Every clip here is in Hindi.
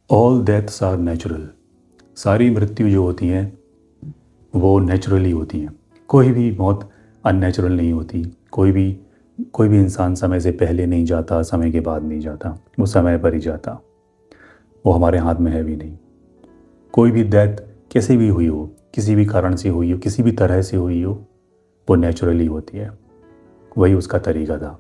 All deaths are natural. सारी मृत्यु जो होती हैं वो नेचुरली होती हैं। कोई भी मौत अननेचुरल नहीं होती। कोई भी इंसान समय से पहले नहीं जाता, समय के बाद नहीं जाता, वो समय पर ही जाता। वो हमारे हाथ में है भी नहीं। कोई भी डेथ कैसे भी हुई हो, किसी भी कारण से हुई हो, किसी भी तरह से हुई हो, वो नेचुरली होती है। वही उसका तरीका था।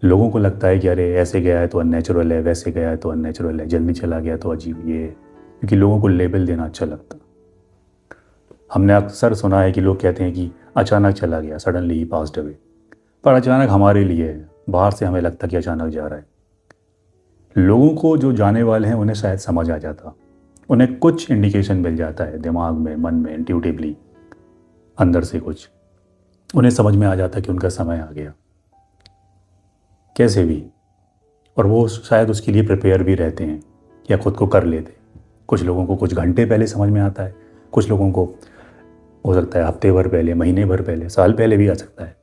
लोगों को लगता है कि अरे ऐसे गया है तो अननेचुरल है, वैसे गया है तो अननेचुरल है, जल्दी चला गया तो अजीब ये है, क्योंकि लोगों को लेबल देना अच्छा लगता। हमने अक्सर सुना है कि लोग कहते हैं कि अचानक चला गया, सडनली ही पास्ड अवे। पर अचानक हमारे लिए है, बाहर से हमें लगता कि अचानक जा रहा है। लोगों को जो जाने वाले हैं उन्हें शायद समझ आ जाता, उन्हें कुछ इंडिकेशन मिल जाता है दिमाग में, मन में, इंट्यूटिवली, अंदर से कुछ उन्हें समझ में आ जाता कि उनका समय आ गया, कैसे भी। और वो शायद उसके लिए प्रिपेयर भी रहते हैं या खुद को कर लेते। कुछ लोगों को कुछ घंटे पहले समझ में आता है, कुछ लोगों को हो सकता है हफ्ते भर पहले, महीने भर पहले, साल पहले भी आ सकता है।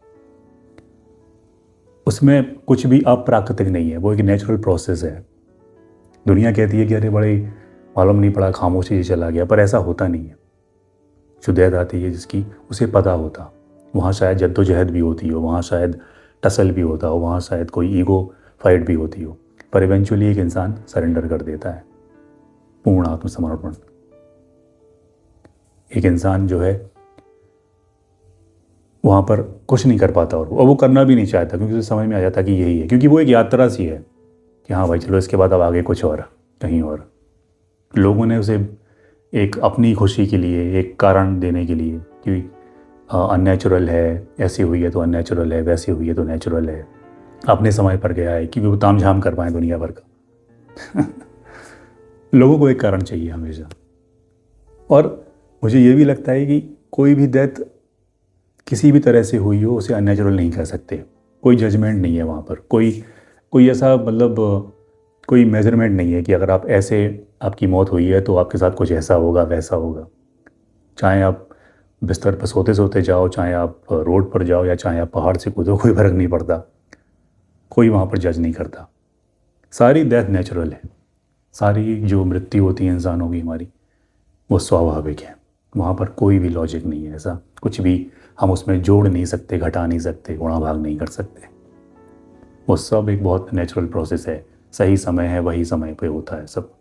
उसमें कुछ भी अप्राकृतिक नहीं है, वो एक नेचुरल प्रोसेस है। दुनिया कहती है कि अरे बड़े मालूम नहीं पड़ा, खामोशी से चला गया, पर ऐसा होता नहीं है। जो डेथ आती है जिसकी, उसे पता होता वहाँ शायद जद्दोजहद भी होती हो, वहाँ शायद टसल भी होता हो, वहाँ शायद कोई ईगो फाइट भी होती हो, पर इवेंचुअली एक इंसान सरेंडर कर देता है। पूर्ण आत्मसमर्पण। एक इंसान जो है वहाँ पर कुछ नहीं कर पाता, और वो करना भी नहीं चाहता, क्योंकि उसे समझ में आ जाता कि यही है, क्योंकि वो एक यात्रा सी है कि हाँ भाई चलो इसके बाद अब आगे कुछ और, कहीं और। लोगों ने उसे एक अपनी खुशी के लिए एक कारण देने के लिए कि अननेचुरल है, ऐसी हुई है तो अननेचुरल है, वैसी हुई है तो नेचुरल है, अपने समय पर गया है, क्योंकि वो तामझाम कर पाए दुनिया भर का। लोगों को एक कारण चाहिए हमेशा। और मुझे ये भी लगता है कि कोई भी डेथ किसी भी तरह से हुई हो उसे अननेचुरल नहीं कह सकते। कोई जजमेंट नहीं है वहाँ पर, कोई ऐसा मतलब कोई मेजरमेंट नहीं है कि अगर आप ऐसे आपकी मौत हुई है तो आपके साथ कुछ ऐसा होगा, वैसा होगा। चाहे आप बिस्तर पर सोते सोते जाओ, चाहे आप रोड पर जाओ, या चाहे आप पहाड़ से कूदो, कोई फ़र्क नहीं पड़ता। कोई वहाँ पर जज नहीं करता। सारी डेथ नेचुरल है। सारी जो मृत्यु होती है इंसानों की, हमारी, वो स्वाभाविक है। वहाँ पर कोई भी लॉजिक नहीं है, ऐसा कुछ भी हम उसमें जोड़ नहीं सकते, घटा नहीं सकते, गुणा भाग नहीं कर सकते। वो सब एक बहुत नेचुरल प्रोसेस है। सही समय है, वही समय पे होता है सब।